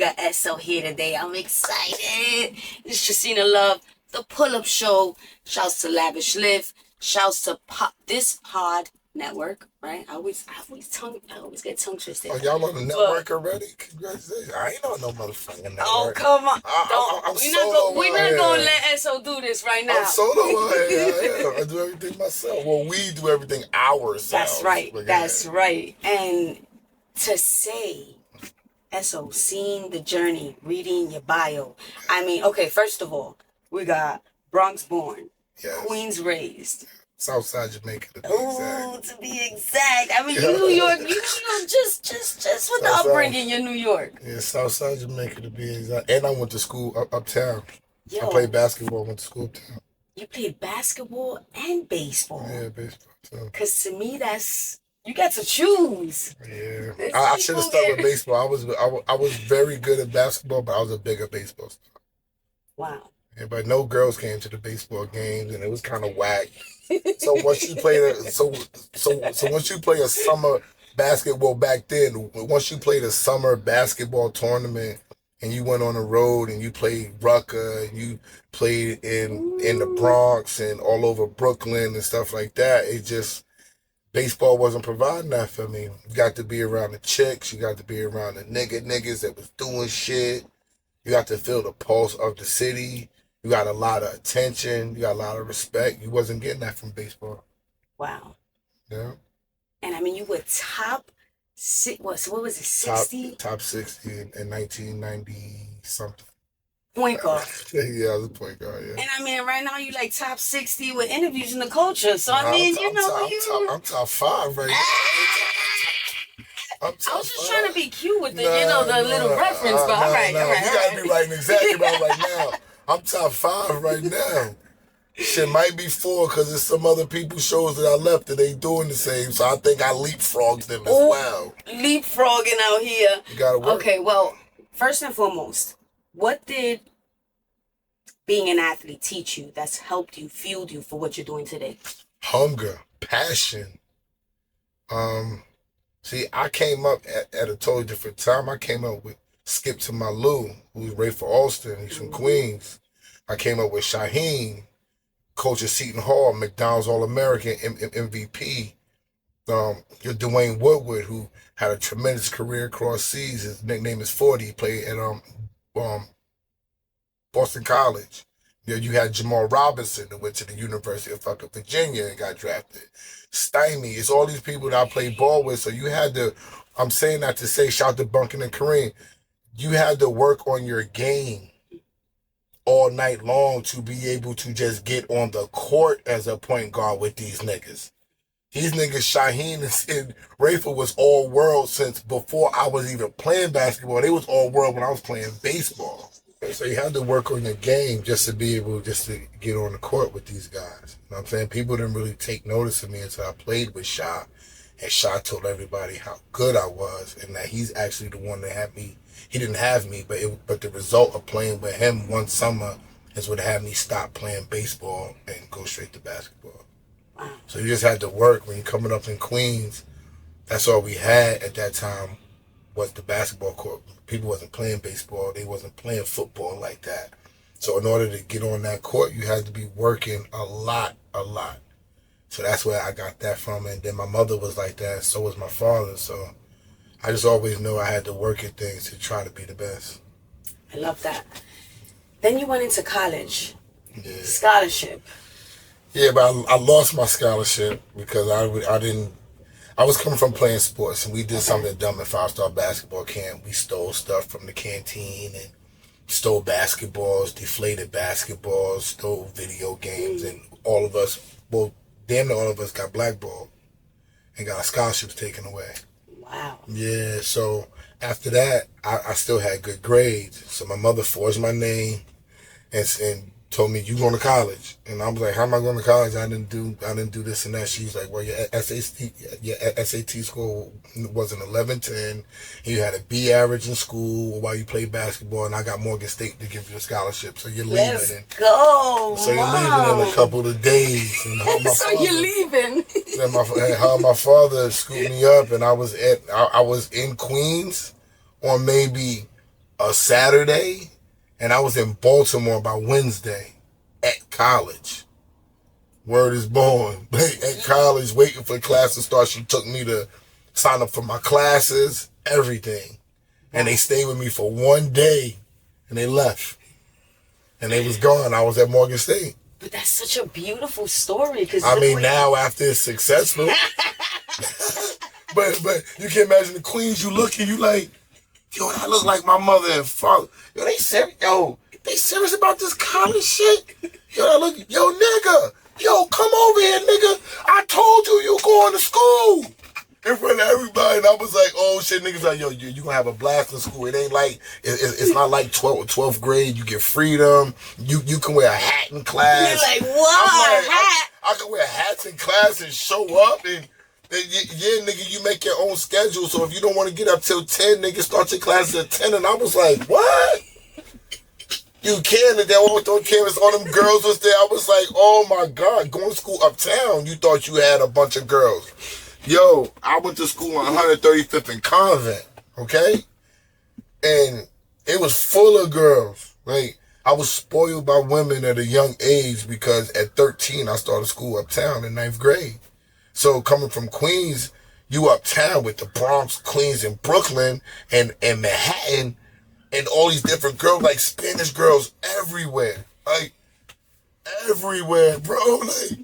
got Esso here today. I'm excited. It's Jacina Love, the Pull-Up Show. Shouts to Lavish Lift. Shouts to this pod network, right? I always get tongue twisted. Oh, y'all on the network already? Congratulations. I ain't on no motherfucking network. Oh, come on. We're not going to let Esso do this right now. I'm solo. I do everything myself. Well, we do everything ourselves. That's right. That's right. And to say, Esso, seeing the journey, reading your bio. I mean, okay, first of all, we got Bronx born, yes. Queens raised. Southside Jamaica, to be exact. Oh, to be exact. I mean, you New York, you know, just with the upbringing, you're New York. Yeah, Southside Jamaica, to be exact. And I went to school uptown. Yo, I played basketball, went to school uptown. You played basketball and baseball? Yeah, baseball, too. Because to me, you got to choose. Yeah. I should have stuck with baseball. I was very good at basketball, but I was a bigger baseball star. Wow. Yeah, but no girls came to the baseball games, and it was kind of whack. So once you play once you play a summer basketball back then, once you played a summer basketball tournament and you went on the road and you played Rucker and you played in the Bronx and all over Brooklyn and stuff like that, baseball wasn't providing that for me. You got to be around the chicks, you got to be around the niggas that was doing shit. You got to feel the pulse of the city. You got a lot of attention. You got a lot of respect. You wasn't getting that from baseball. Wow. Yeah. And I mean, you were top what was it, 60? Top 60 in 1990 something. Point guard. Yeah, I was a point guard, yeah. And I mean, right now you like top 60 with interviews in the culture. So I mean, I'm top 5 right now. I was just trying to be cute with the little reference, but all right. You gotta be writing exactly about right now. I'm top 5 right now. Shit might be 4 because there's some other people's shows that I left that ain't doing the same. So I think I leapfrogged them as well. Leapfrogging out here. You gotta work. Okay, well, first and foremost, what did being an athlete teach you that's helped you, fueled you for what you're doing today? Hunger, passion. See, I came up at a totally different time. I came up with Skip to my Lou, who's Ray for Alston. He's from Queens. I came up with Shaheen, coach at Seton Hall, McDonald's All-American MVP. Your Dwayne Woodward, who had a tremendous career across seas. His nickname is 40. He played at Boston College. You had Jamal Robinson, who went to the University of fucking Virginia and got drafted. Stymie. It's all these people that I played ball with. So you had to, I'm saying that to say, shout to Bunkin and Kareem, you had to work on your game all night long to be able to just get on the court as a point guard with these niggas. These niggas, Shaheen and Rafa, was all world since before I was even playing basketball. They was all world when I was playing baseball. So you had to work on your game just to be able to get on the court with these guys. You know what I'm saying? People didn't really take notice of me until I played with Shah. And Shah told everybody how good I was and that he's actually the one that had me. He didn't have me, but the result of playing with him one summer is what had me stop playing baseball and go straight to basketball. Wow. So you just had to work. When you're coming up in Queens, that's all we had at that time was the basketball court. People wasn't playing baseball. They wasn't playing football like that. So in order to get on that court, you had to be working a lot. So that's where I got that from. And then my mother was like that. So was my father. So I just always knew I had to work at things to try to be the best. I love that. Then you went into college. Yeah. Scholarship. Yeah, but I lost my scholarship because I was coming from playing sports, and we did something dumb at 5-star basketball camp. We stole stuff from the canteen and stole basketballs, deflated basketballs, stole video games, and all of us, well, damn near all of us got blackballed and got our scholarships taken away. Wow. Yeah, so after that, I still had good grades. So my mother forged my name and told me, you going to college. And I was like, how am I going to college? I didn't do this and that. She was like, well, your SAT score was an 1110. You had a B average in school while you played basketball, and I got Morgan State to give you a scholarship. So you're leaving. Let's go. So you're leaving in a couple of days. And so you're leaving. How my father scooped me up, and I was in Queens on maybe a Saturday, and I was in Baltimore by Wednesday at college. Word is born. At college, waiting for class to start. She took me to sign up for my classes, everything. And they stayed with me for one day, and they left. And they was gone. I was at Morgan State. But that's such a beautiful story. Cause I mean, now after it's successful. but you can imagine the queens you look and you like, yo, that look like my mother and father. Yo, they serious about this college shit? Yo, that look, yo, nigga. Yo, come over here, nigga. I told you going to school. In front of everybody, and I was like, oh shit, niggas like, yo, you gonna have a blast in school. It ain't like, it's not like 12th grade, you get freedom, you can wear a hat in class. You're like, what? Like, hat? I can wear hats in class and show up, and yeah, nigga, you make your own schedule, so if you don't want to get up till 10, nigga, start your classes at 10, and I was like, what? You can, and then all on campus, all them girls was there. I was like, oh my God, going to school uptown, you thought you had a bunch of girls. Yo, I went to school on 135th and Convent, okay? And it was full of girls. Like, I was spoiled by women at a young age because at 13, I started school uptown in 9th grade. So coming from Queens, you uptown with the Bronx, Queens, and Brooklyn, and Manhattan, and all these different girls, like Spanish girls everywhere. Like, everywhere, bro. Like,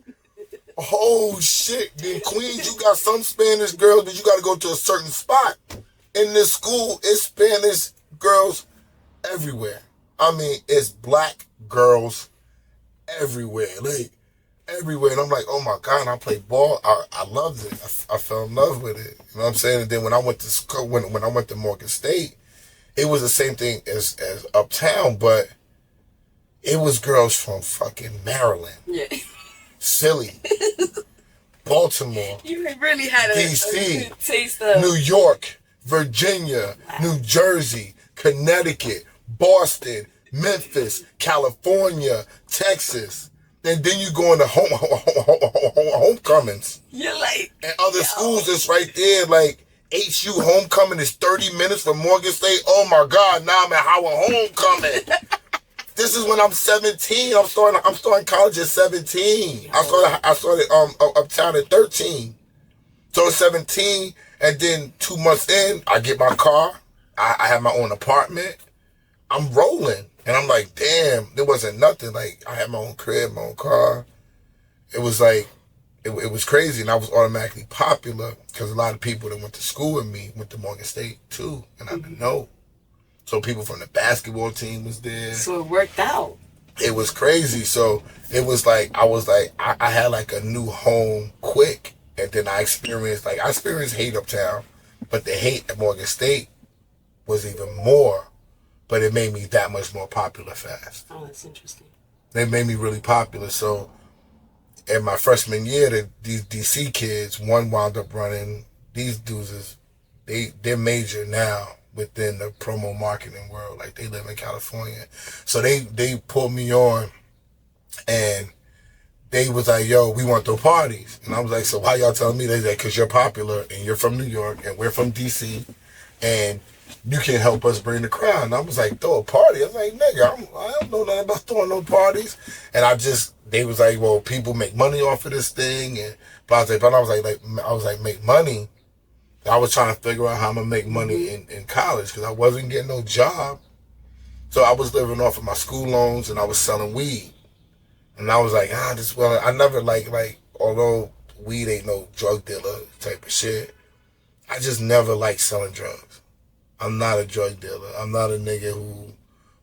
oh shit, in Queens you got some Spanish girls, but you got to go to a certain spot. In this school, it's Spanish girls everywhere. I mean, it's black girls everywhere, like everywhere. And I'm like, oh my God, and I played ball. I loved it. I fell in love with it. You know what I'm saying? And then when I went to school, when I went to Morgan State, it was the same thing as uptown, but it was girls from fucking Maryland. Yeah. Philly, Baltimore, You really had a DC, good taste of New York, Virginia, New Jersey, Connecticut, Boston, Memphis, California, Texas. And then you go into homecomings. You're like, And other schools that's right there, like HU homecoming is 30 minutes from Morgan State. Oh my God, now I'm at Howard homecoming. This is when I'm 17. I'm starting college at 17. I started uptown at 13. So 17, and then 2 months in, I get my car. I have my own apartment. I'm rolling, and I'm like, damn, there wasn't nothing. Like, I had my own crib, my own car. It was like, it was crazy, and I was automatically popular because a lot of people that went to school with me went to Morgan State too, and I didn't know. So people from the basketball team was there. so it worked out. It was crazy. So it was like, I had like a new home quick. And then I experienced hate uptown, but the hate at Morgan State was even more, but it made me that much more popular fast. Oh, that's interesting. It made me really popular. So in my freshman year, these DC kids, one wound up running, these dudes they're major now within the promo marketing world. Like, they live in California. So they pulled me on, and they was like, yo, we want to throw parties. And I was like, so why y'all telling me? They like, because you're popular, and you're from New York, and we're from DC, and you can help us bring the crowd. And I was like, throw a party? I was like, nigga, I don't know nothing about throwing no parties. And they was like, well, people make money off of this thing, and blah, blah, blah. And I was like, make money? I was trying to figure out how I'm going to make money in college because I wasn't getting no job. So I was living off of my school loans, and I was selling weed. And I was like, I never although weed ain't no drug dealer type of shit, I just never liked selling drugs. I'm not a drug dealer. I'm not a nigga who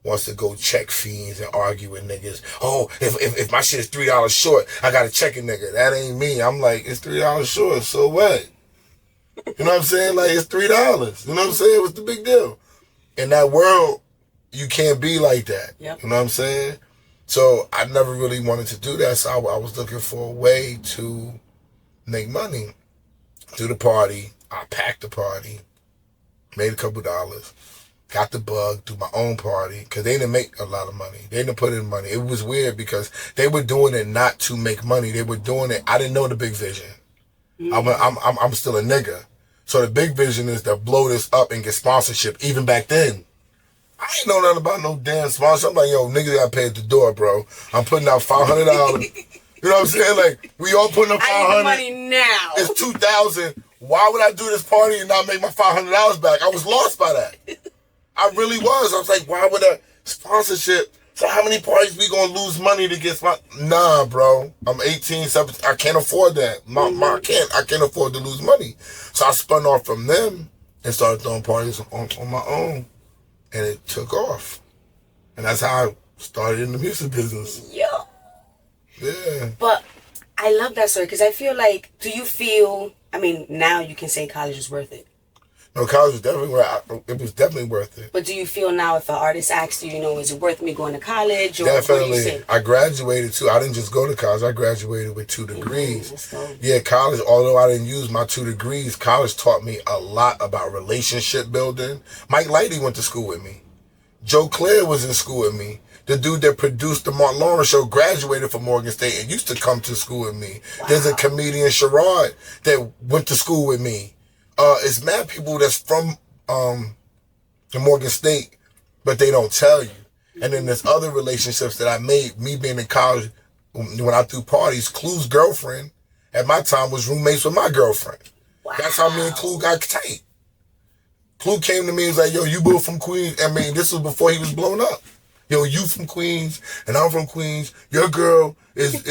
wants to go check fiends and argue with niggas. Oh, if my shit is $3 short, I got to check a nigga. That ain't me. I'm like, it's $3 short, so what? You know what I'm saying? Like, it's $3. You know what I'm saying? What's the big deal? In that world, you can't be like that. Yep. You know what I'm saying? So I never really wanted to do that. So I was looking for a way to make money. Do the party. I packed the party. Made a couple dollars. Got the bug. Do my own party. Because they didn't make a lot of money. They didn't put in money. It was weird because they were doing it not to make money. They were doing it. I didn't know the big vision. I'm still a nigga. So the big vision is to blow this up and get sponsorship. Even back then, I ain't know nothing about no damn sponsor. I'm like, yo, niggas got paid at the door, bro. I'm putting out $500. You know what I'm saying? Like, we all putting up $500. I need the money now. It's $2,000. Why would I do this party and not make my $500 back? I was lost by that. I really was. I was like, why would a sponsorship? So how many parties we gonna lose money to get Nah, bro. I'm 18, 17. I can't afford that. I can't afford to lose money. So I spun off from them and started throwing parties on my own. And it took off. And that's how I started in the music business. Yo. Yeah. But I love that story because I feel like, do you feel, I mean, now you can say college is worth it. No, college was definitely worth it. But do you feel now if an artist asks you, is it worth me going to college? Or Definitely. I graduated too. I didn't just go to college. I graduated with 2 degrees. Let's go. Yeah, college, although I didn't use my 2 degrees, college taught me a lot about relationship building. Mike Lighty went to school with me. Joe Claire was in school with me. The dude that produced the Martin Lawrence show graduated from Morgan State and used to come to school with me. Wow. There's a comedian, Sherrod, that went to school with me. It's mad people that's from the Morgan State, but they don't tell you. And then there's other relationships that I made, me being in college, when I threw parties. Clue's girlfriend at my time was roommates with my girlfriend. Wow. That's how me and Clue got tight. Clue came to me and was like, yo, you both from Queens. I mean, this was before he was blown up. Yo, you from Queens and I'm from Queens. Your girl is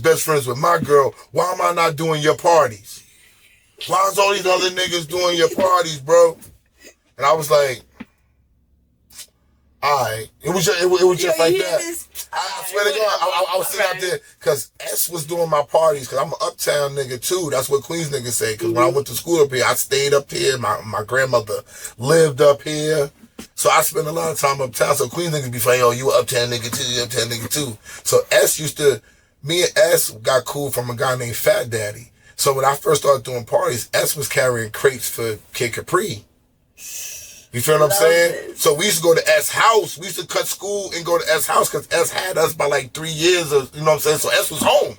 best friends with my girl. Why am I not doing your parties? Why is all these other niggas doing your parties, bro? And I was like, all right. It was just like that. I swear to God, I was sitting out there because S was doing my parties because I'm an uptown nigga too. That's what Queens niggas say. Because when I went to school up here, I stayed up here. My grandmother lived up here. So I spent a lot of time uptown. So Queens niggas be like, oh, you an uptown nigga too, you uptown nigga too. So me and S got cool from a guy named Fat Daddy. So when I first started doing parties, S was carrying crates for Kid Capri. You feel what I'm saying? So we used to go to S house. We used to cut school and go to S house because S had us by like 3 years. You know what I'm saying? So S was home.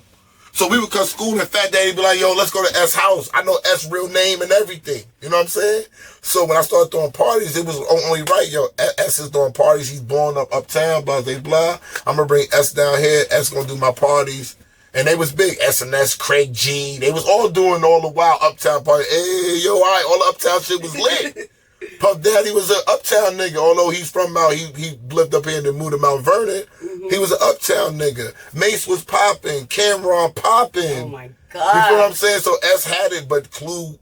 So we would cut school and Fat Daddy be like, yo, let's go to S house. I know S real name and everything. You know what I'm saying? So when I started throwing parties, it was only right. Yo, S is throwing parties. He's blowing up uptown, blah, blah, blah. I'm going to bring S down here. S going to do my parties. And they was big. S&S, Craig G. They was all doing all the wild uptown parties. Hey, yo, all right, all the uptown shit was lit. Puff Daddy was an uptown nigga, although he's from he lived up here and then moved to Mount Vernon. Mm-hmm. He was an uptown nigga. Mace was popping, Cameron popping. Oh my God. You feel what I'm saying? So S had it, but Clue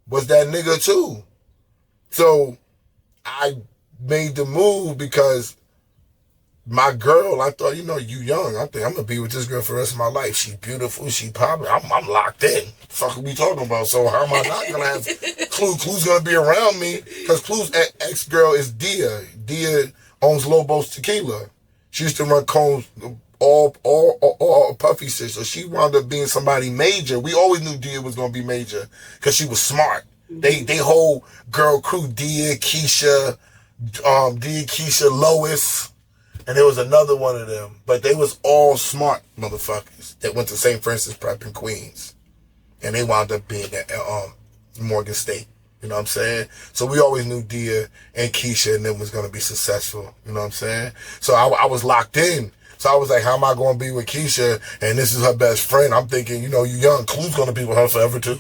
was that nigga too. So I made the move because my girl, I thought, you young. I think I'm gonna be with this girl for the rest of my life. She beautiful, she popping. I'm locked in. Fuck are we talking about? So how am I not gonna have Clue? Clue's gonna be around me because Clue's ex-girl is Dia. Dia owns Lobos Tequila. She used to run Combs, all puffy shit. So she wound up being somebody major. We always knew Dia was gonna be major because she was smart. They whole girl crew, Dia, Keisha, Lois. And there was another one of them. But they was all smart motherfuckers that went to St. Francis Prep in Queens. And they wound up being at Morgan State. You know what I'm saying? So we always knew Dia and Keisha and them was going to be successful. You know what I'm saying? So I was locked in. So I was like, how am I going to be with Keisha? And this is her best friend. I'm thinking, you young. Clue's going to be with her forever too.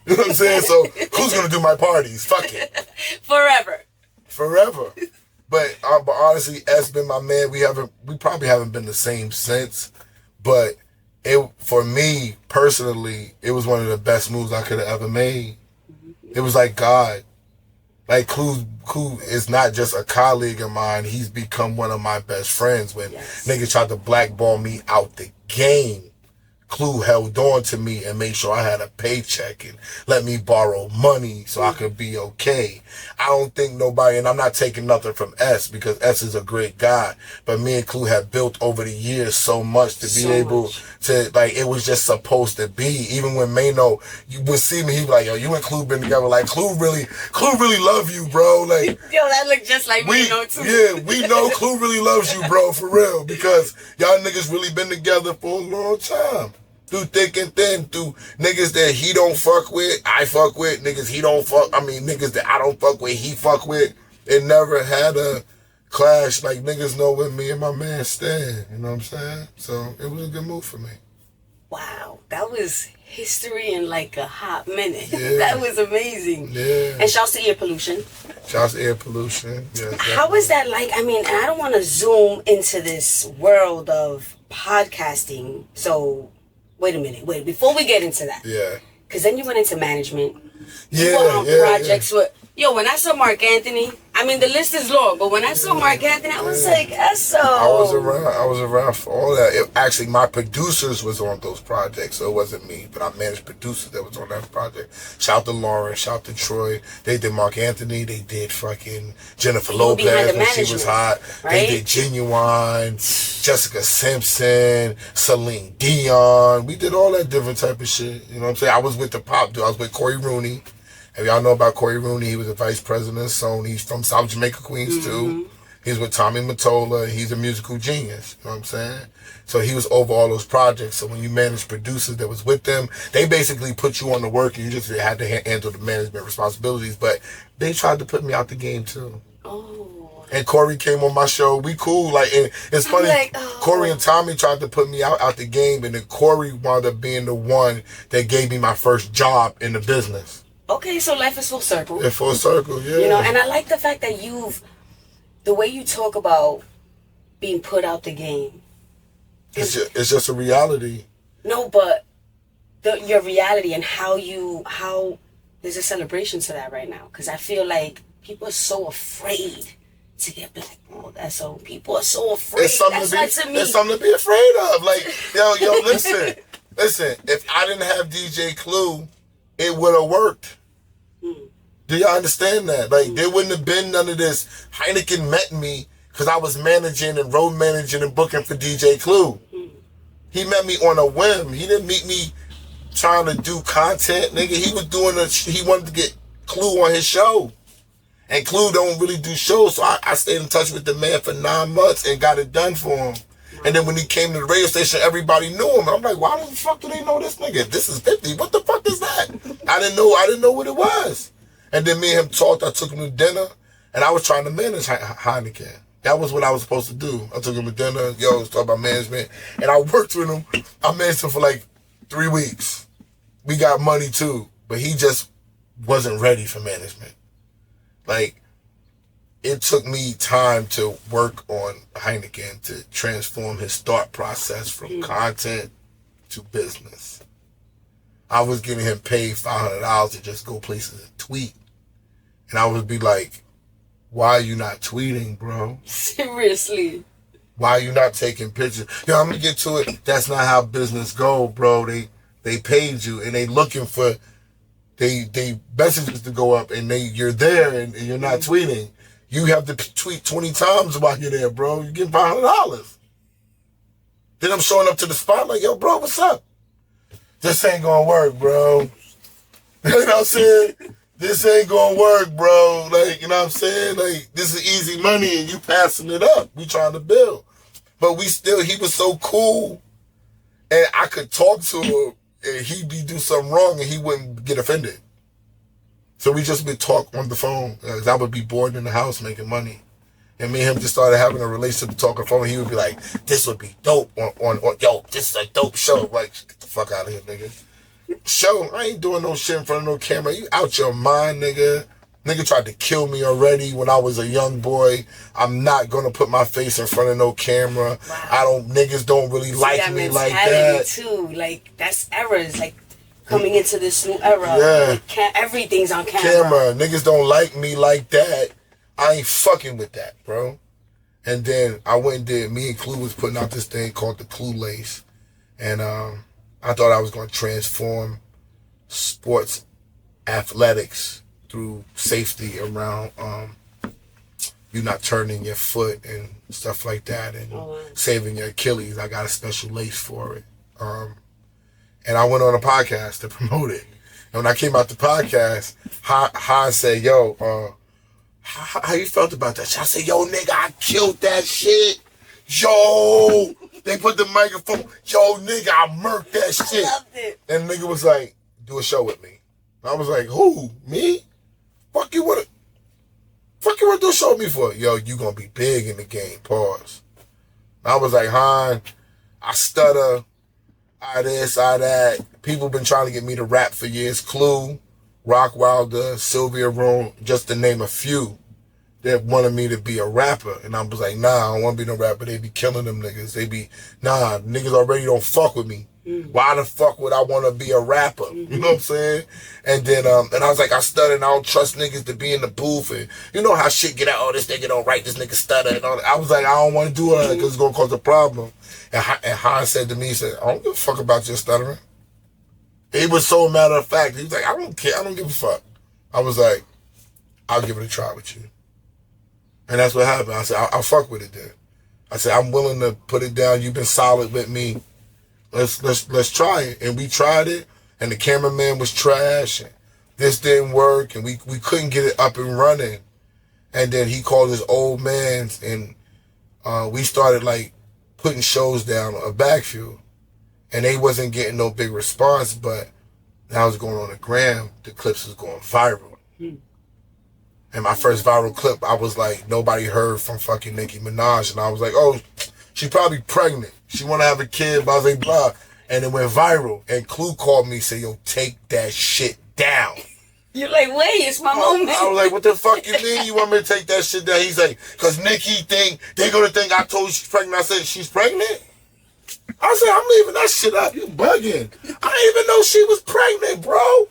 You know what I'm saying? So Clue's going to do my parties. Fuck it. Forever. But honestly, S been my man. We probably haven't been the same since. But for me personally, it was one of the best moves I could have ever made. It was like God. Like Clue is not just a colleague of mine. He's become one of my best friends. When niggas tried to blackball me out the game, Clue held on to me and made sure I had a paycheck and let me borrow money so I could be okay. I don't think nobody, and I'm not taking nothing from S because S is a great guy, but me and Clue have built over the years so much to be able to, like, it was just supposed to be. Even when Mano, you would see me, he'd be like, yo, you and Clue been together. Like, Clue really love you, bro. Like, yo, that look just like Mano too. Yeah, we know Clue really loves you, bro, for real, because y'all niggas really been together for a long time. Through thick and thin, through niggas that he don't fuck with, I fuck with, niggas that I don't fuck with, he fuck with. It never had a clash, like niggas know where me and my man stand. You know what I'm saying? So it was a good move for me. Wow, that was history in like a hot minute. Yeah. That was amazing. Yeah. And shouts to air pollution. Shouts to air pollution. Yes, How is that like? I mean, and I don't want to zoom into this world of podcasting. So, wait a minute. Wait, before we get into that. Yeah. Because then you went into management. Yeah, you were on yeah, projects with... Yo, when I saw Mark Anthony, I mean, the list is long, but when I saw Mark Anthony, I was like, Esso. I was around for all that. Actually, my producers was on those projects, so it wasn't me, but I managed producers that was on that project. Shout to Lauren, shout to Troy. They did Mark Anthony. They did fucking Jennifer Lopez when she was hot. Right? They did Genuine, Jessica Simpson, Celine Dion. We did all that different type of shit. You know what I'm saying? I was with the pop dude. I was with Corey Rooney. If y'all know about Corey Rooney, he was the vice president of Sony. He's from South Jamaica, Queens, too. He's with Tommy Mottola. He's a musical genius. You know what I'm saying? So he was over all those projects. So when you manage producers that was with them, they basically put you on the work and you just had to handle the management responsibilities. But they tried to put me out the game, too. Oh. And Corey came on my show. We cool. Like, and it's funny. Like, oh. Corey and Tommy tried to put me out the game, and then Corey wound up being the one that gave me my first job in the business. Okay, so life is full circle. Yeah, full circle, yeah. You know, and I like the fact that the way you talk about being put out the game. It's just a reality. No, but your reality and how there's a celebration to that right now. Because I feel like people are so afraid to get blackballed. That's so people are so afraid. It's something to be afraid of. Like, yo, listen. If I didn't have DJ Clue, it would have worked. Do y'all understand that? Like, there wouldn't have been none of this. Heineken met me because I was managing and road managing and booking for DJ Clue. He met me on a whim. He didn't meet me trying to do content, nigga. He wanted to get Clue on his show. And Clue don't really do shows, so I stayed in touch with the man for 9 months and got it done for him. And then when he came to the radio station, everybody knew him. And I'm like, why the fuck do they know this nigga? This is 50. What the fuck is that? I didn't know what it was. And then me and him talked. I took him to dinner, and I was trying to manage Heineken. That was what I was supposed to do. I took him to dinner. Let's talk about management. And I worked with him. I managed him for like 3 weeks. We got money too, but he just wasn't ready for management. Like, it took me time to work on Heineken to transform his thought process from content to business. I was getting him paid $500 to just go places and tweet. And I would be like, why are you not tweeting, bro? Seriously. Why are you not taking pictures? I'm going to get to it. That's not how business go, bro. They paid you and they looking for they messages to go up and you're there and you're not tweeting. You have to tweet 20 times while you're there, bro. You get $500. Then I'm showing up to the spot like, yo, bro, what's up? This ain't gonna work, bro. You know what I'm saying? This ain't gonna work, bro. Like, you know what I'm saying? Like, this is easy money and you passing it up. We trying to build. But he was so cool. And I could talk to him and he'd do something wrong and he wouldn't get offended. So we just would talk on the phone. Cause I would be bored in the house making money. And me and him just started having a relationship to talk on the phone. He would be like, this would be dope on yo, this is a dope show. Like, get the fuck out of here, nigga. Show, I ain't doing no shit in front of no camera. You out your mind, nigga. Nigga tried to kill me already when I was a young boy. I'm not gonna put my face in front of no camera. Wow. Niggas don't really like me like that. Too. Like, that's errors. Like, coming into this new era. Yeah. Like, everything's on camera. Niggas don't like me like that. I ain't fucking with that, bro. And then I went and did, me and Clue was putting out this thing called the Clue Lace. And I thought I was going to transform sports athletics through safety around you not turning your foot and stuff like that and saving your Achilles. I got a special lace for it. And I went on a podcast to promote it. And when I came out the podcast, Han said, yo, how you felt about that shit? I said, yo, nigga, I killed that shit. Yo, they put the microphone. Yo, nigga, I murked that shit. I loved it. And the nigga was like, do a show with me. I was like, who? Me? Fuck you, what? Fuck you want to do a show with me for? Yo, you gonna be big in the game. Pause. I was like, Han, I stutter. I this, I that. People been trying to get me to rap for years. Clue, Rock Wilder, Sylvia Rome, just to name a few that wanted me to be a rapper. And I was like, nah, I don't want to be no rapper. They be killing them niggas. They be, nah, niggas already don't fuck with me. Why the fuck would I want to be a rapper? You know what I'm saying? And then, and I was like, I stutter and I don't trust niggas to be in the booth. And you know how shit get out, oh, this nigga don't write, this nigga stutter. And all that. I was like, I don't want to do it because it's going to cause a problem. And Han said to me, he said, I don't give a fuck about your stuttering. He was so matter of fact. He was like, I don't care. I don't give a fuck. I was like, I'll give it a try with you. And that's what happened. I said, I'll fuck with it then. I said, I'm willing to put it down. You've been solid with me. Let's try it. And we tried it, and the cameraman was trash, and this didn't work, and we couldn't get it up and running. And then he called his old man, and we started like putting shows down a backfield, and they wasn't getting no big response, but that was going on the gram. The clips was going viral. And my first viral clip, I was like, nobody heard from fucking Nicki Minaj, and I was like, oh, she probably pregnant. She want to have a kid, blah, blah, blah. And it went viral. And Clue called me and said, yo, take that shit down. You're like, wait, it's my moment. I was like, what the fuck you mean you want me to take that shit down? He's like, because Nicki they going to think I told you she's pregnant. I said, she's pregnant? I said, I'm leaving that shit out. You bugging. I didn't even know she was pregnant, bro.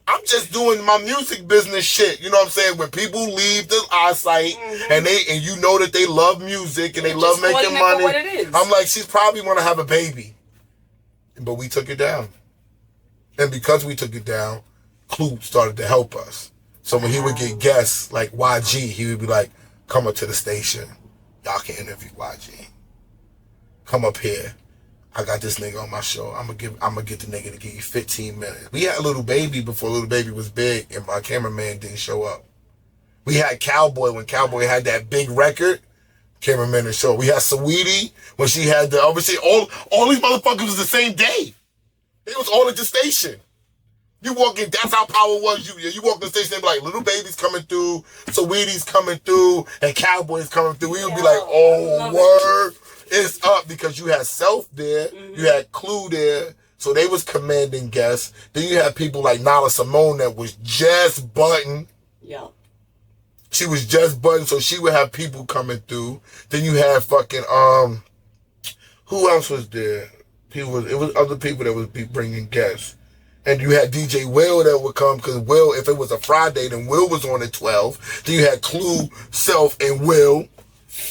I'm just doing my music business shit. You know what I'm saying? When people leave the eyesight and you know that they love music and they love making money. What it is. I'm like, she's probably want to have a baby. But we took it down. And because we took it down, Clue started to help us. So when he would get guests like YG, he would be like, come up to the station. Y'all can interview YG. Come up here. I got this nigga on my show. I'm gonna get the nigga to give you 15 minutes. We had Little Baby before Little Baby was big, and my cameraman didn't show up. We had Cowboy when Cowboy had that big record. Cameraman didn't show up. We had Saweetie when she had the obviously all these motherfuckers was the same day. They was all at the station. You walk in, that's how power was. You walk in the station, they be like, Little Baby's coming through, Saweetie's coming through, and Cowboy's coming through. We would be like, oh, word. It's up because you had Self there, you had Clue there, so they was commanding guests. Then you had people like Nala Simone that was just button. Yeah. She was just button, so she would have people coming through. Then you had fucking who else was there? It was other people that would be bringing guests. And you had DJ Will that would come, because Will, if it was a Friday, then Will was on at 12. Then you had Clue, Self, and Will.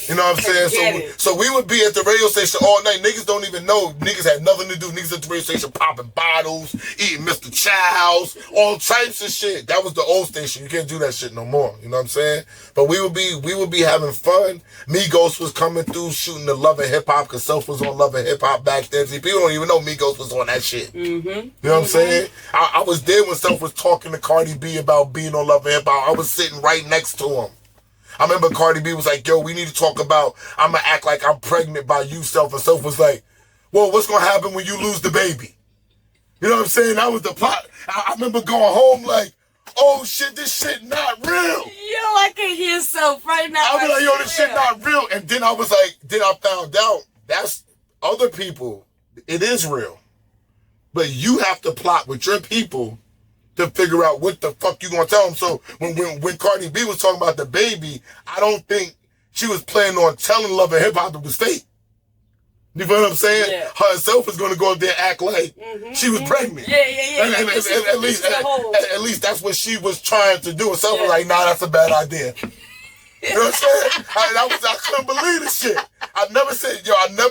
You know what I'm saying? So we would be at the radio station all night. Niggas don't even know. Niggas had nothing to do. Niggas at the radio station popping bottles, eating Mr. Chow's, all types of shit. That was the old station. You can't do that shit no more. You know what I'm saying? But we would be having fun. Migos was coming through shooting the Love and Hip Hop, because Self was on Love and Hip Hop back then. See, people don't even know Migos was on that shit. You know what I'm saying? I was there when Self was talking to Cardi B about being on Love and Hip Hop. I was sitting right next to him. I remember Cardi B was like, yo, we need to talk about, I'm going to act like I'm pregnant by you, Self. And Self was like, well, what's going to happen when you lose the baby? You know what I'm saying? That was the plot. I remember going home like, oh, shit, this shit not real. Yo, I can hear Self right now. I was like, yo, this shit not real. And then I was like, then I found out that's other people. It is real. But you have to plot with your people to figure out what the fuck you gonna tell them. So when Cardi B was talking about the baby, I don't think she was planning on telling Love and Hip Hop it was fake. You feel what I'm saying? Yeah. Her herself is gonna go up there and act like she was pregnant. Yeah. And at least that's what she was trying to do. Herself was like, nah, that's a bad idea. You know what I'm saying? I couldn't believe this shit. I never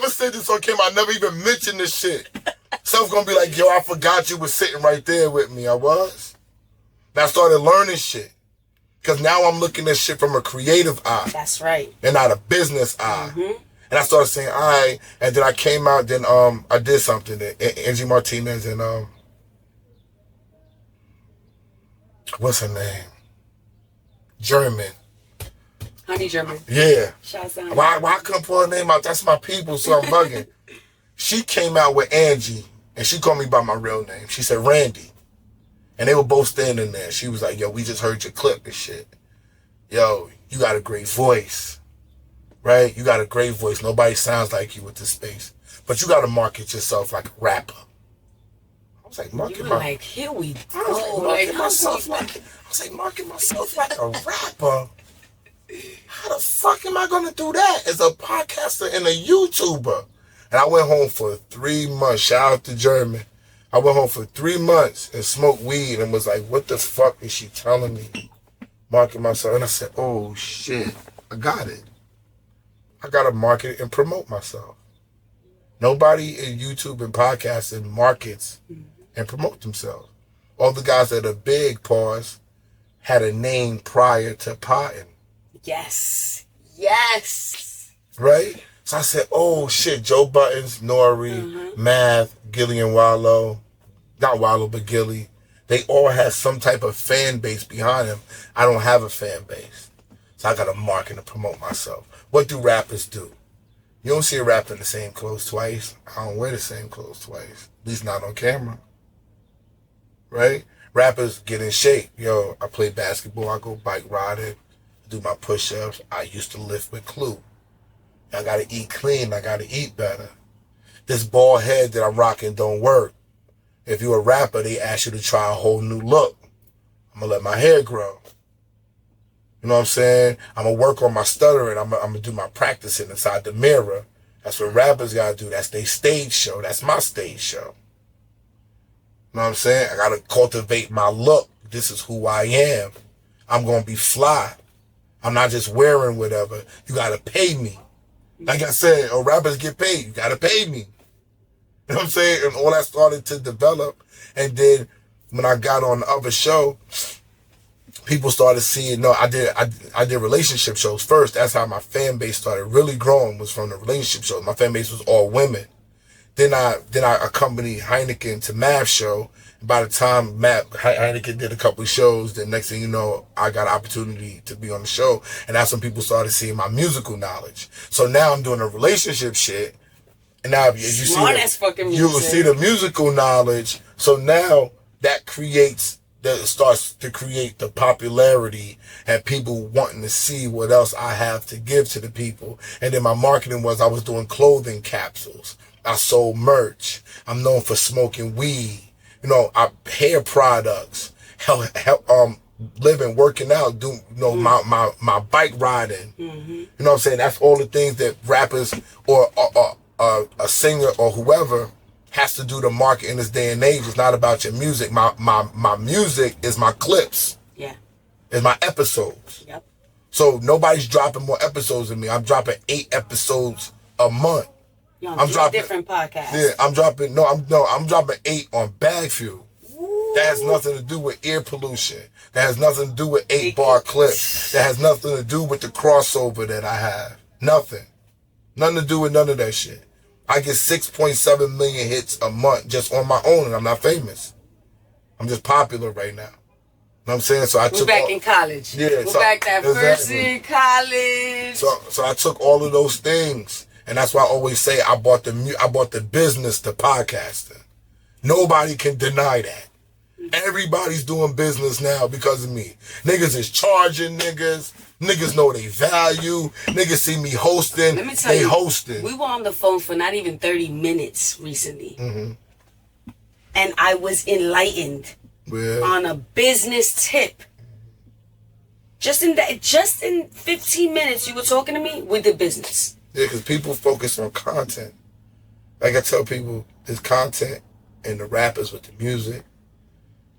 said this on camera. I never even mentioned this shit. Self gonna be like, yo, I forgot you was sitting right there with me. I was. And I started learning shit. Because now I'm looking at shit from a creative eye. That's right. And not a business eye. And I started saying, all right. And then I came out, then I did something. Angie Martinez and, what's her name? German. Honey German. Yeah. Shazam. Why I couldn't pull her name out? That's my people, so I'm bugging. She came out with Angie, and she called me by my real name. She said, Randy. And they were both standing there. She was like, yo, we just heard your clip and shit. yo, you got a great voice, right? You got a great voice. Nobody sounds like you with this space. But you got to market yourself like a rapper. I was like, here we go. I was like, market myself like a rapper. How the fuck am I gonna do that as a podcaster and a YouTuber? And I went home for 3 months. Shout out to German. I went home for 3 months and smoked weed and was like, what the fuck is she telling me? Market myself. And I said, oh shit, I got it. I gotta market and promote myself. Nobody in YouTube and podcasting markets and promote themselves. All the guys that are big, pause, had a name prior to potting. Yes. Right? So I said, oh shit, Joe Buttons, Nori, Math, Gilly and Wallow, not Wallow, but Gilly, they all have some type of fan base behind them. I don't have a fan base. So I got to market and promote myself. What do rappers do? You don't see a rapper in the same clothes twice. I don't wear the same clothes twice. At least not on camera. Right? Rappers get in shape. Yo, I play basketball, I go bike riding, do my push-ups. I used to lift with Clue. I gotta eat clean, I gotta eat better. This bald head that I'm rocking don't work. If you're a rapper, they ask you to try a whole new look. I'm gonna let my hair grow. You know what I'm saying? I'm gonna work on my stuttering. I'm gonna do my practicing inside the mirror. That's what rappers gotta do. That's their stage show. That's my stage show. You know what I'm saying? I gotta cultivate my look. This is who I am. I'm gonna be fly. I'm not just wearing whatever. You gotta pay me. Like I said, rappers get paid. You gotta pay me. You know what I'm saying? And all that started to develop. And then when I got on the other show, people started seeing, I did relationship shows first. That's how my fan base started really growing, was from the relationship shows. My fan base was all women. Then I accompanied Heineken to Mav's show. By the time Heineken did a couple of shows, then next thing you know, I got an opportunity to be on the show. And that's when people started seeing my musical knowledge. So now I'm doing a relationship shit. And now you see the musical knowledge. So now that starts to create the popularity and people wanting to see what else I have to give to the people. And then my marketing was I was doing clothing capsules. I sold merch. I'm known for smoking weed. Hair products, living, working out, my bike riding. You know what I'm saying? That's all the things that rappers or a singer or whoever has to do to market in this day and age. It's not about your music. My music is my clips. Yeah. It's my episodes. Yep. So nobody's dropping more episodes than me. I'm dropping 8 episodes a month. I'm dropping different podcasts. Yeah, I'm dropping 8 on Bag Fuel. Ooh. That has nothing to do with ear pollution. That has nothing to do with 8-bar clips. That has nothing to do with the crossover that I have. Nothing to do with none of that shit. I get 6.7 million hits a month just on my own, and I'm not famous. I'm just popular right now. You know what I'm saying? So We're back in college. Yeah, we're back that first year in college. So I took all of those things. And that's why I always say I bought the business to podcasting. Nobody can deny that. Everybody's doing business now because of me. Niggas is charging niggas. Niggas know they value. Niggas see me hosting. Let me tell you, hosting. We were on the phone for not even 30 minutes recently. Mm-hmm. And I was enlightened on a business tip. Just in 15 minutes you were talking to me with the business. Yeah, because people focus on content. Like I tell people, there's content and the rappers with the music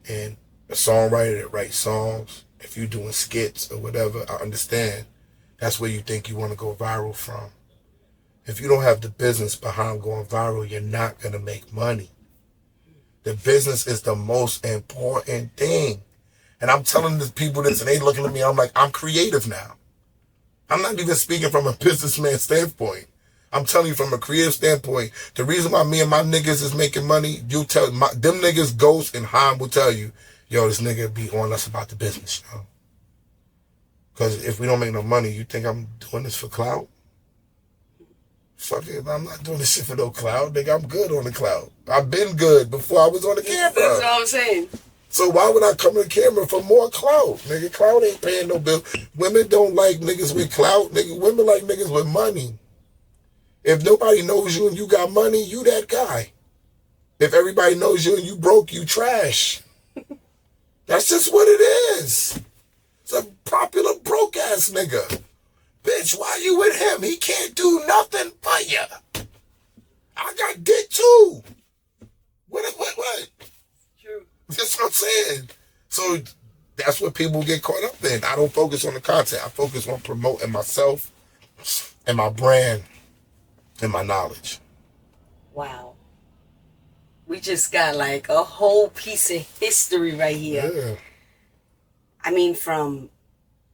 and a songwriter that writes songs. If you're doing skits or whatever, I understand. That's where you think you want to go viral from. If you don't have the business behind going viral, you're not going to make money. The business is the most important thing. And I'm telling the people this and they looking at me, I'm like, I'm creative now. I'm not even speaking from a businessman standpoint. I'm telling you from a creative standpoint. The reason why me and my niggas is making money, them niggas, Ghost and Heim will tell you, yo, this nigga be on us about the business, yo. Because if we don't make no money, you think I'm doing this for clout? Fuck it, I'm not doing this shit for no clout. Nigga, I'm good on the clout. I've been good before I was on the camera. That's what I'm saying. So why would I come to the camera for more clout? Nigga, clout ain't paying no bill. Women don't like niggas with clout. Nigga, women like niggas with money. If nobody knows you and you got money, you that guy. If everybody knows you and you broke, you trash. That's just what it is. It's a popular broke ass nigga. Bitch, why you with him? He can't do nothing for you. I got dick too. What? True. That's what I'm saying. So that's what people get caught up in. I don't focus on the content. I focus on promoting myself and my brand and my knowledge. Wow. We just got like a whole piece of history right here. Yeah. I mean, from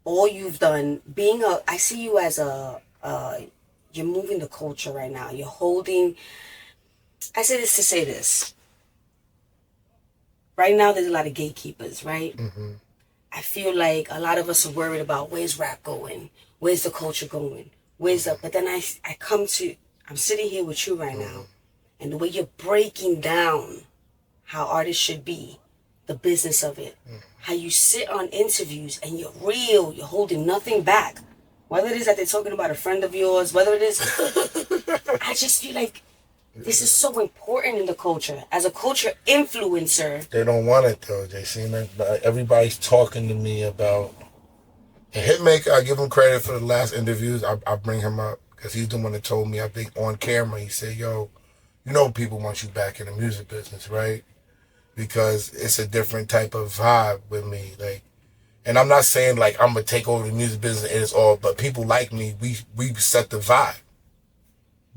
all you've done, I see you as you're moving the culture right now. You're holding, I say this to say this. Right now, there's a lot of gatekeepers, right? Mm-hmm. I feel like a lot of us are worried about where's rap going? Where's the culture going? But then I'm sitting here with you right now, and the way you're breaking down how artists should be, the business of it, how you sit on interviews and you're real, you're holding nothing back. Whether it is that they're talking about a friend of yours, whether it is, I just feel like this is so important in the culture. As a culture influencer. They don't want it though, Jacina. Everybody's talking to me about. And Hitmaker, I give him credit for the last interviews. I bring him up because he's the one that told me, I think on camera, he said, yo, you know people want you back in the music business, right? Because it's a different type of vibe with me. Like, and I'm not saying like I'm gonna take over the music business and it's all, but people like me, we set the vibe.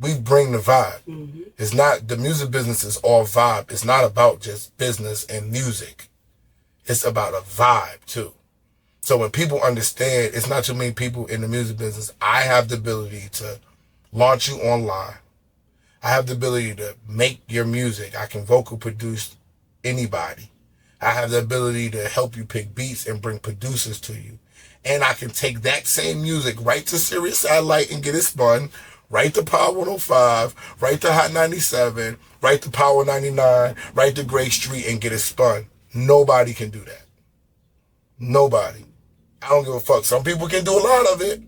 We bring the vibe. Mm-hmm. It's not, the music business is all vibe. It's not about just business and music. It's about a vibe too. So when people understand, it's not too many people in the music business. I have the ability to launch you online. I have the ability to make your music. I can vocal produce anybody. I have the ability to help you pick beats and bring producers to you. And I can take that same music right to Sirius Satellite and get it spun, right to Power 105, right to Hot 97, right to Power 99, right to Gray Street and get it spun. Nobody can do that. Nobody. I don't give a fuck. Some people can do a lot of it,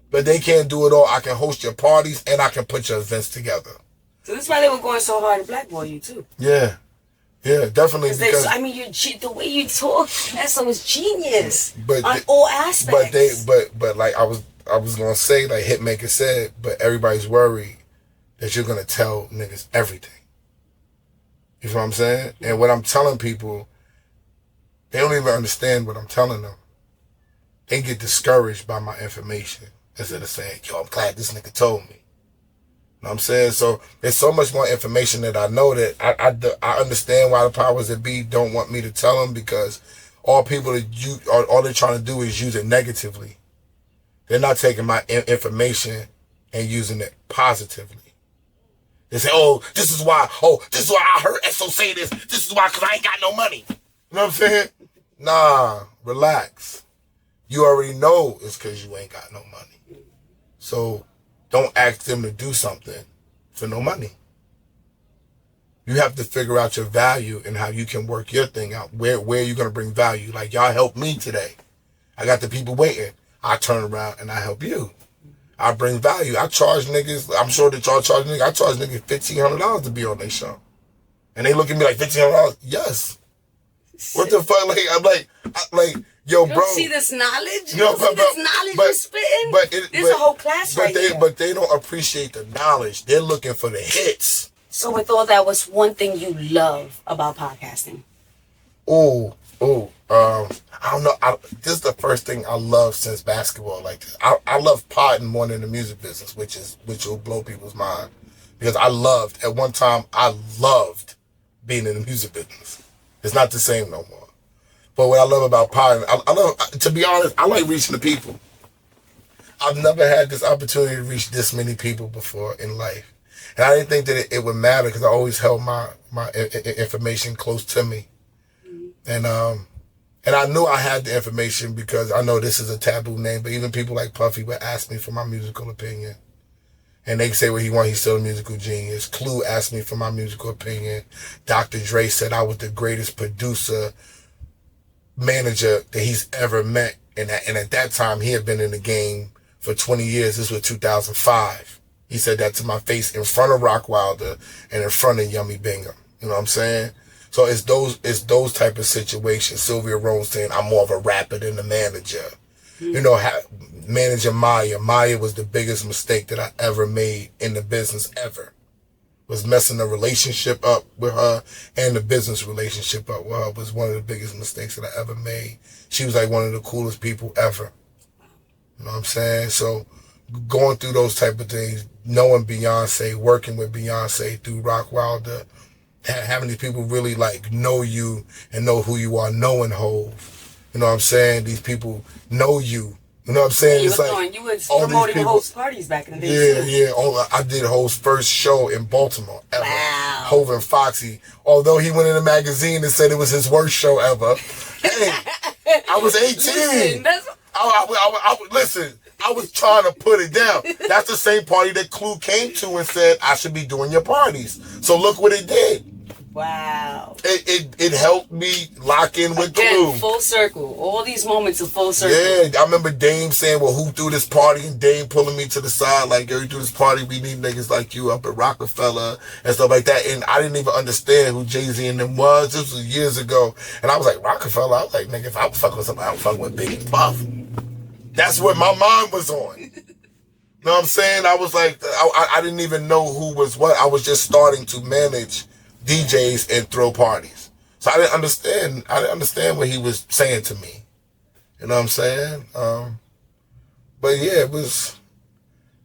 but they can't do it all. I can host your parties and I can put your events together. So that's why they were going so hard to blackball you too. Yeah. Yeah, definitely. Because the way you talk, Esso was genius on all aspects. But like I was gonna say, like Hitmaker said, but everybody's worried that you're gonna tell niggas everything. You know what I'm saying? And what I'm telling people, they don't even understand what I'm telling them. They get discouraged by my information instead of saying, yo, I'm glad this nigga told me. You know what I'm saying? So there's so much more information that I know that I understand why the powers that be don't want me to tell them, because all they're trying to do is use it negatively. They're not taking my information and using it positively. They say, this is why I heard Esso say this. This is why, because I ain't got no money. You know what I'm saying? Nah, relax. You already know it's because you ain't got no money. So don't ask them to do something for no money. You have to figure out your value and how you can work your thing out. Where you're going to bring value. Like, y'all helped me today. I got the people waiting. I turn around and I help you. I bring value. I charge niggas. I'm sure that y'all charge niggas. I charge niggas $1,500 to be on their show. And they look at me like $1,500. Yes. What the fuck? Like, I'm like, yo, you bro. See this knowledge? You don't see this knowledge you're spitting? There's a whole class right here. But they don't appreciate the knowledge. They're looking for the hits. So with all that, what's one thing you love about podcasting? I don't know. This is the first thing I love since basketball. Like this. I love podding more than the music business, which will blow people's mind. Because at one time, I loved being in the music business. It's not the same no more. But what I love about podding, I love, to be honest, I like reaching the people. I've never had this opportunity to reach this many people before in life. And I didn't think that it would matter because I always held my information close to me. And I knew I had the information because I know this is a taboo name, but even people like Puffy would ask me for my musical opinion. And they say what he wants, he's still a musical genius. Clue asked me for my musical opinion. Dr. Dre said I was the greatest producer manager that he's ever met. And at that time, he had been in the game for 20 years. This was 2005. He said that to my face in front of Rock Wilder and in front of Yummy Bingham. You know what I'm saying? So it's those type of situations. Sylvia Rose saying, I'm more of a rapper than a manager. You know, managing Maya. Maya was the biggest mistake that I ever made in the business ever. Was messing the relationship up with her and the business relationship up with her was one of the biggest mistakes that I ever made. She was like one of the coolest people ever. You know what I'm saying? So going through those type of things, knowing Beyonce, working with Beyonce through Rock Wilder, having these people really like know you and know who you are, knowing Hove. You know what I'm saying? These people know you. You know what I'm saying? You it's were like you was promoting Hove's parties back in the day. Yeah, yeah. I did Hove's first show in Baltimore ever. Wow. Hove and Foxy. Although he went in a magazine and said it was his worst show ever. Hey, I was 18. Listen, I was trying to put it down. That's the same party that Clue came to and said, I should be doing your parties. So look what it did. Wow. It helped me lock in with Again, Clue. full circle. All these moments of full circle. Yeah, I remember Dame saying, well, who threw this party? And Dame pulling me to the side like, yo, you threw this party, we need niggas like you up at Rockefeller and stuff like that. And I didn't even understand who Jay-Z and them was. This was years ago. And I was like, Rockefeller? I was like, nigga, if I'm fucking with somebody, I'm fucking with Big and Puff. That's what my mind was on. You know what I'm saying? I was like, I didn't even know who was what. I was just starting to manage DJs and throw parties. So I didn't understand what he was saying to me. You know what I'm saying? But yeah,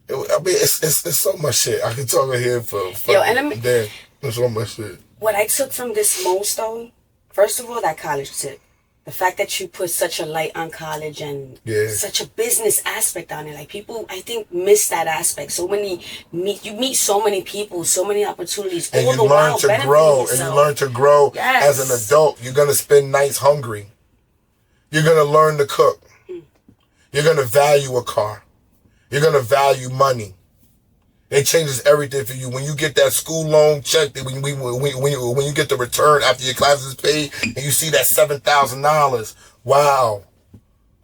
it's so much shit. I can talk about here for there's so much shit. What I took from this most though, first of all, that college tip. The fact that you put such a light on college and such a business aspect on it. Like people, I think, miss that aspect. You meet so many people, so many opportunities. And all you the learn while to grow. And you learn to grow yes. as an adult. You're going to spend nights hungry. You're going to learn to cook. You're going to value a car. You're going to value money. It changes everything for you. When you get that school loan check, when you get the return after your classes paid, and you see that $7,000, wow.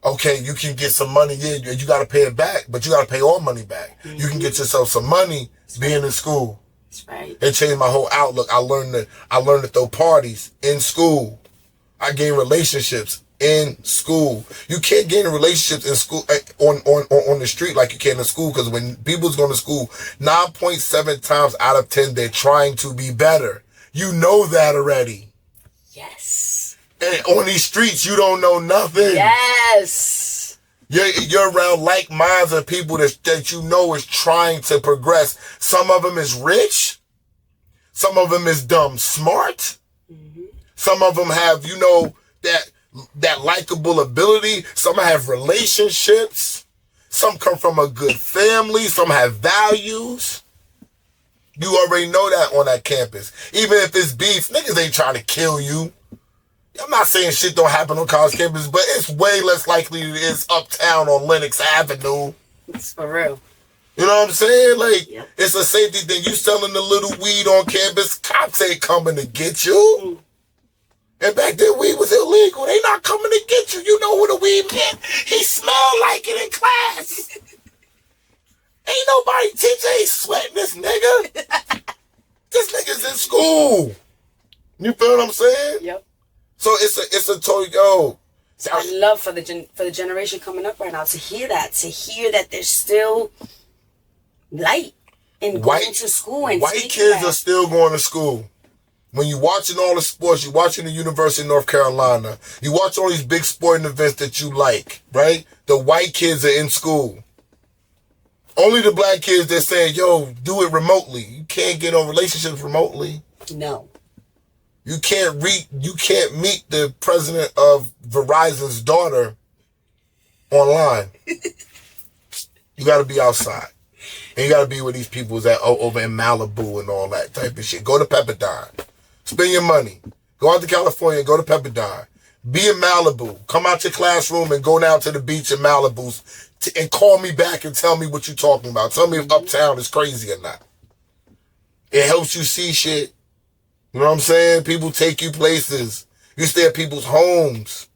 Okay, you can get some money. Yeah, you got to pay it back, but you got to pay all money back. Mm-hmm. You can get yourself some money being in school. That's right. It changed my whole outlook. I learned to throw parties in school. I gained relationships in school. You can't gain relationships in school on the street like you can in school, because when people's going to school, 9.7 times out of 10 they're trying to be better. You know that already. Yes. And on these streets you don't know nothing. Yes. You're around like minds of people that you know is trying to progress. Some of them is rich. Some of them is dumb smart. Mm-hmm. Some of them have, that likable ability. Some have relationships. Some come from a good family. Some have values. You already know that on that campus. Even if it's beef, niggas ain't trying to kill you. I'm not saying shit don't happen on college campus, but it's way less likely than it is uptown on Lenox Avenue. It's for real. You know what I'm saying? Like, It's a safety thing. You selling the little weed on campus, cops ain't coming to get you. Mm. And back then, weed was illegal. They not coming to get you. You know who the weed man? He smelled like it in class. Ain't nobody teacher ain't sweating this nigga. This nigga's in school. You feel what I'm saying? Yep. So it's a total So I love for the generation coming up right now to hear that there's still light in going to school and white kids are still going to school. When you're watching all the sports, you're watching the University of North Carolina, you watch all these big sporting events that you like, right? The white kids are in school. Only the black kids, they're saying, yo, do it remotely. You can't get on relationships remotely. No. You can't meet the president of Verizon's daughter online. You got to be outside. And you got to be with these people that over in Malibu and all that type of shit. Go to Pepperdine. Spend your money. Go out to California and go to Pepperdine. Be in Malibu. Come out your classroom and go down to the beach in Malibu and call me back and tell me what you're talking about. Tell me if uptown is crazy or not. It helps you see shit. You know what I'm saying? People take you places. You stay at people's homes.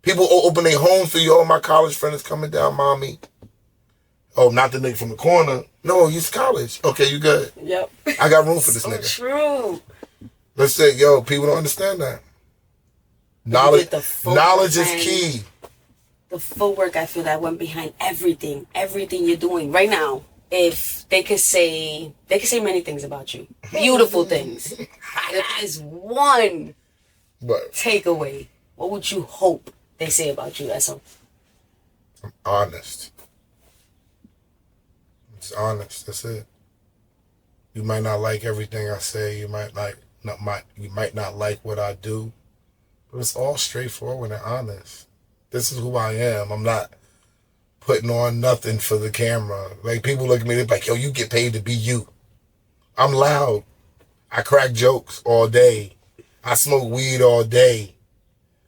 People open their homes for you. Oh, my college friend is coming down, mommy. Oh, not the nigga from the corner. No, he's college. Okay, you good. Yep. I got room for this So nigga. true. Let's say, yo, people don't understand that. Knowledge is key. The footwork, I feel, that went behind everything you're doing right now. If they could say many things about you, beautiful things. If there's one takeaway, what would you hope they say about you, Esso? I'm honest. It's honest. That's it. You might not like everything I say. You might not like what I do, but it's all straightforward and honest. This is who I am. I'm not putting on nothing for the camera. Like, people look at me, they're like, yo, you get paid to be you. I'm loud. I crack jokes all day. I smoke weed all day.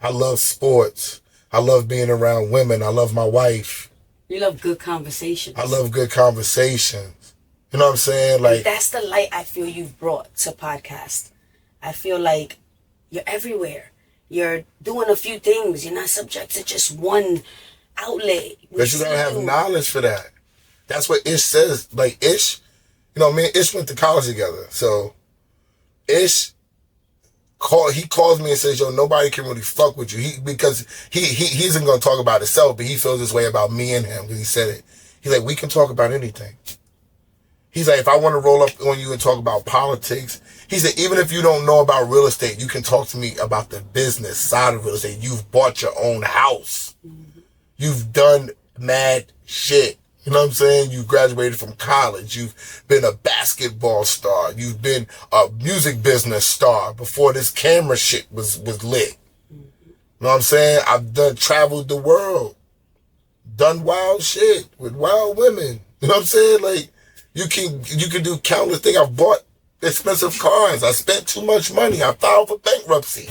I love sports. I love being around women. I love my wife. You love good conversations. I love good conversations. You know what I'm saying? Like, and that's the light I feel you've brought to podcast. I feel like you're everywhere. You're doing a few things. You're not subject to just one outlet. But you don't have knowledge for that. That's what Ish says. Like, Ish, you know, me and Ish went to college together. So Ish calls me and says, yo, nobody can really fuck with you. Because he isn't going to talk about himself, but he feels this way about me and him because he said it. He's like, we can talk about anything. He's like, if I want to roll up on you and talk about politics, he said, even if you don't know about real estate, you can talk to me about the business side of real estate. You've bought your own house. Mm-hmm. You've done mad shit. You know what I'm saying? You graduated from college. You've been a basketball star. You've been a music business star before this camera shit was lit. Mm-hmm. You know what I'm saying? I've traveled the world. Done wild shit with wild women. You know what I'm saying? Like, you can do countless things. I've bought expensive cars. I spent too much money. I filed for bankruptcy.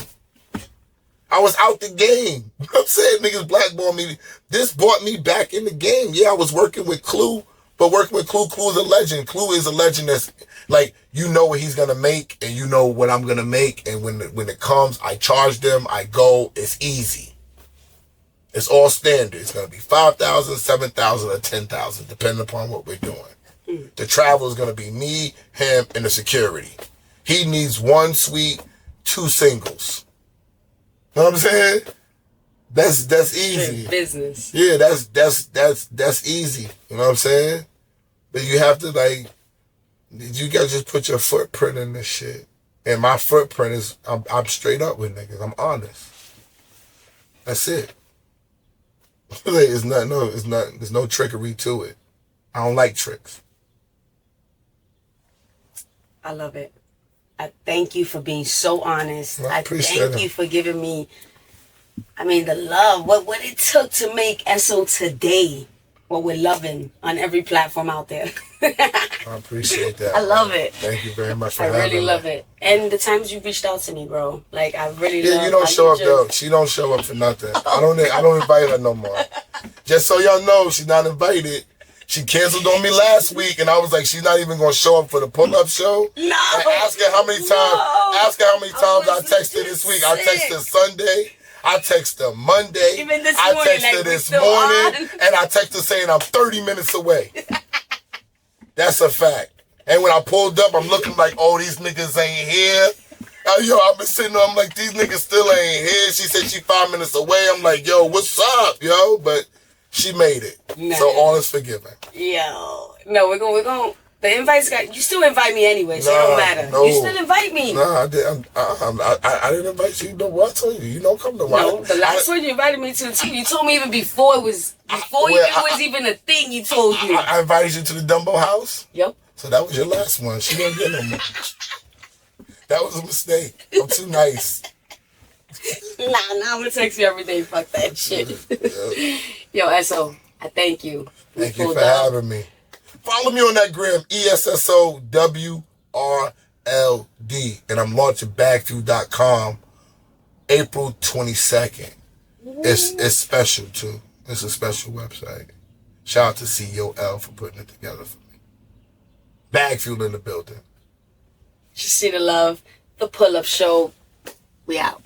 I was out the game. You know what I'm saying? Niggas blackball me. This brought me back in the game. Yeah, I was working with Clue, but working with Clue is a legend. Clue is a legend that's like, you know what he's gonna make and you know what I'm gonna make, and when it comes, I charge them, I go, it's easy. It's all standard. It's gonna be 5,000, 7,000, or 10,000, depending upon what we're doing. The travel is going to be me, him, and the security. He needs 1 suite, 2 singles. You know what I'm saying? That's easy. Business. Yeah, that's easy. You know what I'm saying? But you have to, like, you got to just put your footprint in this shit. And my footprint is, I'm straight up with niggas. I'm honest. That's it. There's no trickery to it. I don't like tricks. I love it. I thank you for being so honest. Well, I thank you for giving me, the love, what it took to make Esso today, what we're loving on every platform out there. I appreciate that. I love it. Thank you very much for having me. I really love it. And the times you reached out to me, bro. Like, I really love it. Yeah, you don't show up, though. She don't show up for nothing. I don't invite her no more. Just so y'all know, she's not invited. She canceled on me last week, and I was like, she's not even gonna show up for the pull-up show. No. And ask her how many times I texted this week. I texted Sunday. I texted Monday. Even this I morning, texted like, this morning, and I texted saying I'm 30 minutes away. That's a fact. And when I pulled up, I'm looking like, oh, these niggas ain't here. Yo, I've been sitting there, I'm like, these niggas still ain't here. She said she 5 minutes away. I'm like, yo, what's up, yo? But she made it. Nah. So all is forgiven. Yo. No, we're going the invites you still invite me anyway, so it don't matter. No. You still invite me. No, I didn't invite you. You know what I told you? You don't come to No, the last one you invited me to too. You told me even before it was even a thing, you told me. I invited you to the Dumbo house? Yep. So that was your last one. She don't get no more. That was a mistake. I'm too nice. Nah, I'm gonna text you every day. Fuck that shit. Yo, Esso, I thank you. Thank you for having me. Follow me on that gram, ESSOWRLD. And I'm launching bagfuel.com April 22nd. It's special too. It's a special website. Shout out to CEO L for putting it together for me. Bag Fuel in the building. Jacina Love, the pull-up show. We out.